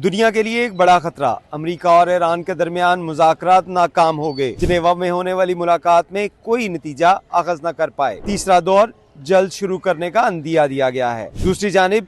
दुनिया के लिए एक बड़ा खतरा। अमेरिका और ईरान के दरमियान मुज़ाकरात नाकाम हो गए। जिनेवा में होने वाली मुलाकात में कोई नतीजा अखज़ न कर पाए। तीसरा दौर जल्द शुरू करने का अंदिया दिया गया है। दूसरी जानिब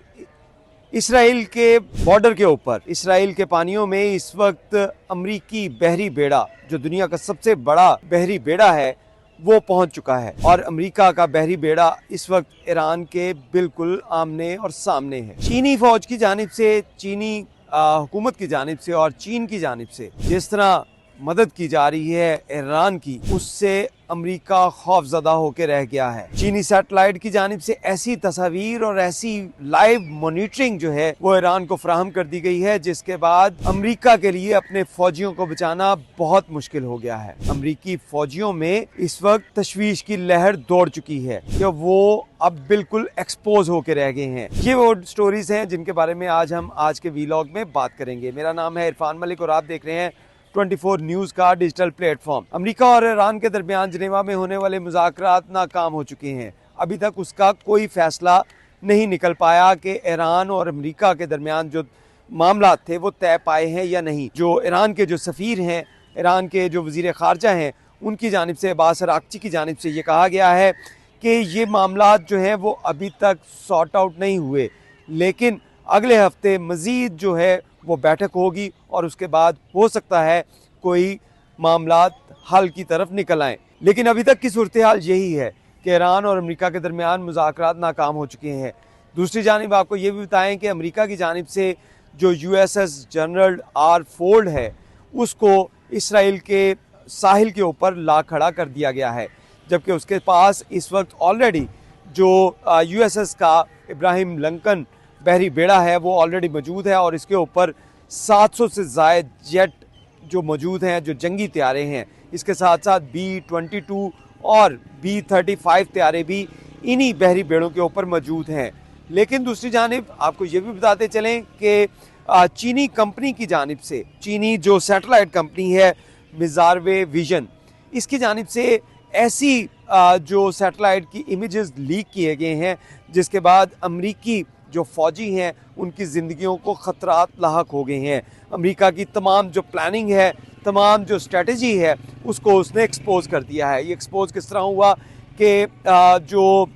इसराइल के बॉर्डर के ऊपर, इसराइल के पानियों में इस वक्त अमरीकी बहरी बेड़ा, जो दुनिया का सबसे बड़ा बहरी बेड़ा है, वो पहुंच चुका है। और अमेरिका का बहरी बेड़ा इस वक्त ईरान के बिल्कुल आमने और सामने है। चीनी फौज की जानिब से, चीनी हुकूमत की जानिब से और चीन की जानिब से जिस तरह मदद की जा रही है ईरान की, उससे अमेरिका खौफजदा होकर रह गया है। चीनी सैटेलाइट की जानिब से ऐसी तस्वीर और ऐसी लाइव मॉनिटरिंग जो है वो ईरान को फराहम कर दी गई है, जिसके बाद अमेरिका के लिए अपने फौजियों को बचाना बहुत मुश्किल हो गया है। अमेरिकी फौजियों में इस वक्त तशवीश की लहर दौड़ चुकी है कि वो अब बिल्कुल एक्सपोज होकर रह गए हैं। ये वो स्टोरीज हैं जिनके बारे में आज हम आज के वीलॉग में बात करेंगे। मेरा नाम है इरफान मलिक और आप देख रहे हैं 24 न्यूज का डिजिटल प्लेटफॉर्म। अमेरिका और ईरान के दरमियान जिनेवा में होने वाले मुज़ाकरात नाकाम हो चुके हैं। अभी तक उसका कोई फैसला नहीं निकल पाया कि ईरान और अमेरिका के दरमियान जो मामला थे वो तय पाए हैं या नहीं। जो ईरान के जो सफ़ीर हैं, ईरान के जो वज़ीर ख़ारजा हैं, उनकी जानिब से, अब्बास अराग़ची की जानिब से ये कहा गया है कि ये मामला जो हैं वो अभी तक सॉर्ट आउट नहीं हुए, लेकिन अगले हफ्ते मज़ीद जो है वो बैठक होगी और उसके बाद हो सकता है कोई मामला हल की तरफ निकल आए। लेकिन अभी तक की सूरत हाल यही है कि ईरान और अमेरिका के दरमियान मुज़ाकरात नाकाम हो चुके हैं। दूसरी जानिब आपको ये भी बताएं कि अमेरिका की जानिब से जो USS जनरल R फोर्ड है, उसको इसराइल के साहिल के ऊपर ला खड़ा कर दिया गया है, जबकि उसके पास इस वक्त ऑलरेडी जो USS का इब्राहिम लिंकन बहरी बेड़ा है वो ऑलरेडी मौजूद है और इसके ऊपर 700 से ज़ायद जेट जो मौजूद हैं, जो जंगी तैयारे हैं। इसके साथ साथ B-22 और B-35 तैयारे भी इन्हीं बहरी बेड़ों के ऊपर मौजूद हैं। लेकिन दूसरी जानिब आपको ये भी बताते चलें कि चीनी कंपनी की जानिब से, चीनी जो सैटेलाइट कंपनी है मिज़ारवे विजन, इसकी जानिब से ऐसी जो सैटेलाइट की इमेजेस लीक किए गए हैं, जिसके बाद अमरीकी जो फौजी हैं उनकी ज़िंदगियों को ख़तरात लाहक हो गए हैं। अमेरिका की तमाम जो प्लानिंग है, तमाम जो स्ट्रेटजी है, उसको उसने एक्सपोज कर दिया है। ये एक्सपोज किस तरह हुआ कि जो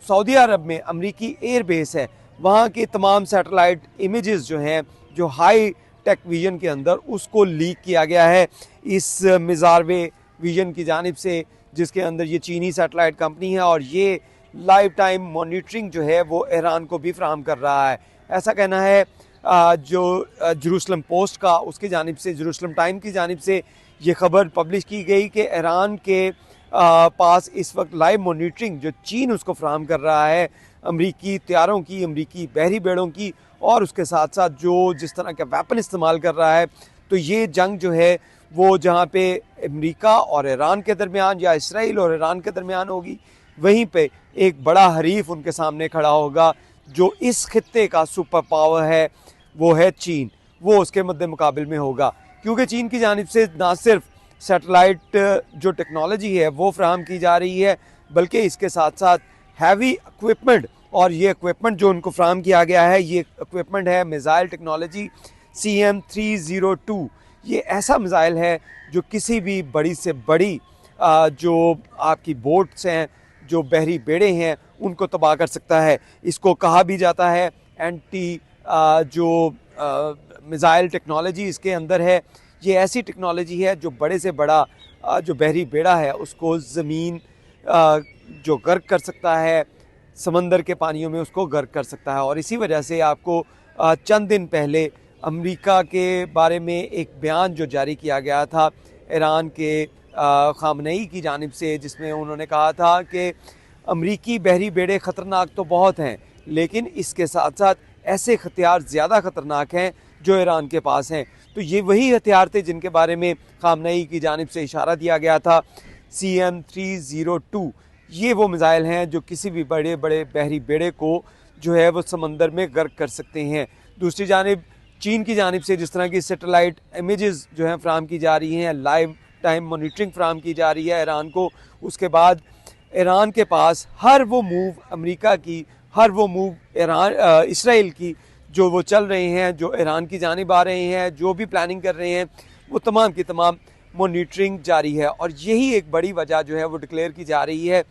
सऊदी अरब में अमरीकी एयर बेस है, वहाँ के तमाम सैटेलाइट इमेजेस जो हैं, जो हाई टेक विजन के अंदर, उसको लीक किया गया है इस मिज़ारवे विजन की जानिब से, जिसके अंदर ये चीनी सैटेलाइट कंपनी है और ये लाइव टाइम मॉनिटरिंग जो है वो ईरान को भी फराहम कर रहा है। ऐसा कहना है जो जेरूसलम पोस्ट का, उसकी जानिब से, जेरूसलम टाइम की जानिब से ये खबर पब्लिश की गई कि ईरान के पास इस वक्त लाइव मॉनिटरिंग जो चीन उसको फराहम कर रहा है, अमरीकी तैयारों की, अमरीकी बहरी बेड़ों की, और उसके साथ साथ जो जिस तरह का वेपन इस्तेमाल कर रहा है। तो ये जंग जो है वो जहाँ पे अमरीका और ईरान के दरमियान या इसराइल और ईरान के दरमियान होगी, वहीं पे एक बड़ा हरीफ उनके सामने खड़ा होगा जो इस खित्ते का सुपर पावर है, वो है चीन। वो उसके मद्दे मुकाबिल में होगा, क्योंकि चीन की जानिब से ना सिर्फ सैटेलाइट जो टेक्नोलॉजी है वो फ्राहम की जा रही है, बल्कि इसके साथ साथ हैवी इक्विपमेंट, और ये इक्विपमेंट जो उनको फ्राहम किया गया है, ये इक्विपमेंट है मिसाइल टेक्नोलॉजी CM-302। ये ऐसा मिसाइल है जो किसी भी बड़ी से बड़ी जो आपकी बोट्स हैं, जो बहरी बेड़े हैं, उनको तबाह कर सकता है। इसको कहा भी जाता है एंटी जो मिसाइल टेक्नोलॉजी इसके अंदर है, ये ऐसी टेक्नोलॉजी है जो बड़े से बड़ा जो बहरी बेड़ा है उसको ज़मीन जो गर्क कर सकता है, समंदर के पानियों में उसको गर्क कर सकता है। और इसी वजह से आपको चंद दिन पहले अमेरिका के बारे में एक बयान जो जारी किया गया था ईरान के खामनेई की जानिब से, जिसमें उन्होंने कहा था कि अमरीकी बहरी बेड़े ख़तरनाक तो बहुत हैं, लेकिन इसके साथ साथ ऐसे हथियार ज़्यादा ख़तरनाक हैं जो ईरान के पास हैं। तो ये वही हथियार थे जिनके बारे में खामनेई की जानिब से इशारा दिया गया था। CM-302 ये वो मिसाइल हैं जो किसी भी बड़े बड़े बहरी बेड़े को जो है वो समंदर में गर्क कर सकते हैं। दूसरी जानिब चीन की जानिब से जिस तरह की सैटेलाइट इमेजेस जो हैं फराहम की जा रही हैं, लाइव टाइम मॉनिटरिंग फराहम की जा रही है ईरान को, उसके बाद ईरान के पास हर वो मूव अमेरिका की, हर वो मूव इसराइल की जो वो चल रहे हैं, जो ईरान की जानिब आ रहे हैं, जो भी प्लानिंग कर रहे हैं, वो तमाम की तमाम मॉनिटरिंग जारी है। और यही एक बड़ी वजह जो है वो डिक्लेयर की जा रही है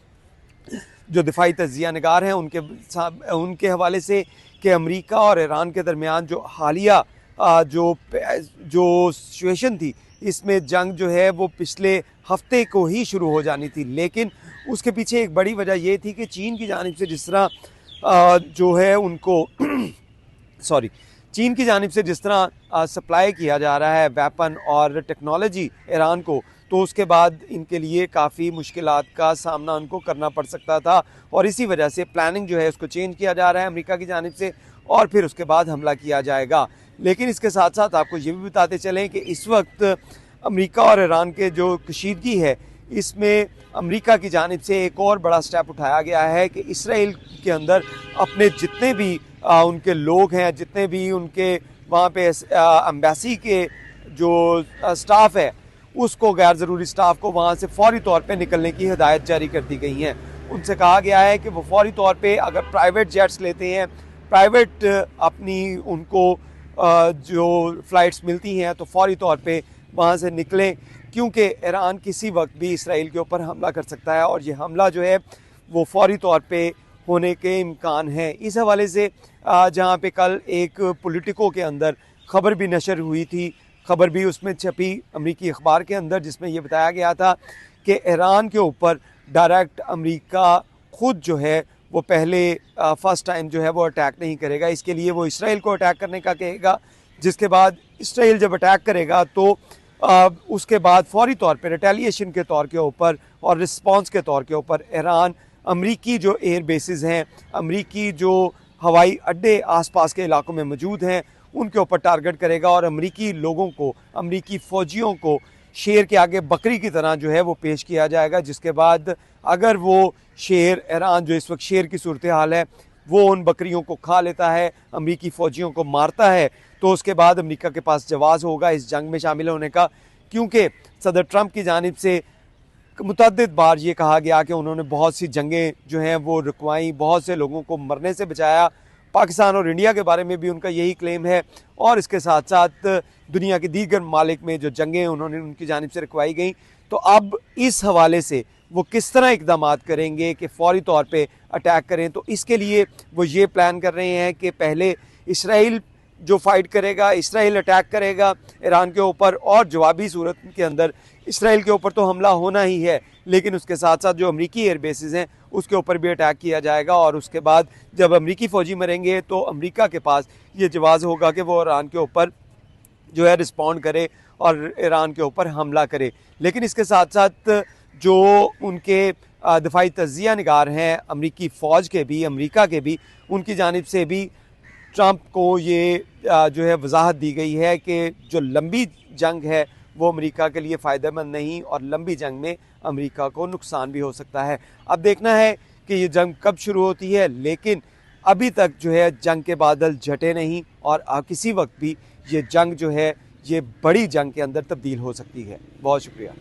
जो दिफाई तज्जिया निगार हैं उनके हवाले से, कि अमेरिका और ईरान के दरमियान जो हालिया जो सिचुएशन थी, इसमें जंग जो है वो पिछले हफ्ते को ही शुरू हो जानी थी। लेकिन उसके पीछे एक बड़ी वजह ये थी कि चीन की जानिब से जिस तरह जो है उनको चीन की जानिब से जिस तरह सप्लाई किया जा रहा है वेपन और टेक्नोलॉजी ईरान को, तो उसके बाद इनके लिए काफ़ी मुश्किलात का सामना उनको करना पड़ सकता था। और इसी वजह से प्लानिंग जो है उसको चेंज किया जा रहा है अमेरिका की जानिब से, और फिर उसके बाद हमला किया जाएगा। लेकिन इसके साथ साथ आपको ये भी बताते चलें कि इस वक्त अमेरिका और ईरान के जो कशीदगी है, इसमें अमेरिका की जानिब से एक और बड़ा स्टेप उठाया गया है कि इसराइल के अंदर अपने जितने भी उनके लोग हैं, जितने भी उनके वहाँ पे एम्बेसी के जो स्टाफ है, उसको गैर ज़रूरी स्टाफ को वहाँ से फौरी तौर पे निकलने की हिदायत जारी कर दी गई हैं। उनसे कहा गया है कि वो फौरी तौर पे अगर प्राइवेट जेट्स लेते हैं, प्राइवेट अपनी उनको जो फ़्लाइट्स मिलती हैं, तो फौरी तौर पे वहाँ से निकलें, क्योंकि ईरान किसी वक्त भी इसराइल के ऊपर हमला कर सकता है और ये हमला जो है वो फौरी तौर पे होने के इम्कान हैं। इस हवाले से जहाँ पे कल एक पॉलिटिको के अंदर ख़बर भी नशर हुई थी, ख़बर भी उसमें छपी अमरीकी अखबार के अंदर, जिसमें ये बताया गया था कि ईरान के ऊपर डायरेक्ट अमेरिका ख़ुद जो है वो पहले फ़र्स्ट टाइम जो है वो अटैक नहीं करेगा। इसके लिए वो इसराइल को अटैक करने का कहेगा, जिसके बाद इसराइल जब अटैक करेगा तो उसके बाद फौरी तौर पर रिटेलिएशन के तौर के ऊपर और रिस्पॉन्स के तौर के ऊपर ईरान अमरीकी जो एयर बेसिस हैं, अमरीकी जो हवाई अड्डे आसपास के इलाकों में मौजूद हैं, उनके ऊपर टारगेट करेगा और अमरीकी लोगों को, अमरीकी फ़ौजियों को शेर के आगे बकरी की तरह जो है वो पेश किया जाएगा। जिसके बाद अगर वो शेर, ईरान जो इस वक्त शेर की सूरत हाल है, वो उन बकरियों को खा लेता है, अमरीकी फ़ौजियों को मारता है, तो उसके बाद अमरीका के पास जवाज़ होगा इस जंग में शामिल होने का। क्योंकि सदर ट्रंप की जानिब से मुतअद्दिद बार ये कहा गया कि उन्होंने बहुत सी जंगें जो हैं वो रुकवाई, बहुत से लोगों को मरने से बचाया। पाकिस्तान और इंडिया के बारे में भी उनका यही क्लेम है, और इसके साथ साथ दुनिया के दीगर ममालिक में जो जंगें उन्होंने उनकी जानिब से रुकवाई गई। तो अब इस हवाले से वो किस तरह इक़दाम करेंगे कि फ़ौरी तौर पे अटैक करें, तो इसके लिए वो ये प्लान कर रहे हैं कि पहले इसराइल जो फ़ाइट करेगा, इसराइल अटैक करेगा ईरान के ऊपर, और जवाबी सूरत के अंदर इसराइल के ऊपर तो हमला होना ही है, लेकिन उसके साथ साथ जो अमरीकी एयर बेसिस हैं उसके ऊपर भी अटैक किया जाएगा। और उसके बाद जब अमरीकी फ़ौजी मरेंगे तो अमरीका के पास ये जवाज़ होगा कि वो ईरान के ऊपर जो है रिस्पॉन्ड करे और ईरान के ऊपर हमला करे। लेकिन इसके साथ साथ जो उनके दिफाई तज्जिया निगार हैं अमरीकी फ़ौज के भी, अमरीका के भी, उनकी जानिब से भी ट्रंप को ये जो है वजाहत दी गई है कि जो लंबी जंग है वो अमेरिका के लिए फ़ायदेमंद नहीं, और लंबी जंग में अमेरिका को नुकसान भी हो सकता है। अब देखना है कि ये जंग कब शुरू होती है, लेकिन अभी तक जो है जंग के बादल झटे नहीं, और किसी वक्त भी ये जंग जो है ये बड़ी जंग के अंदर तब्दील हो सकती है। बहुत शुक्रिया।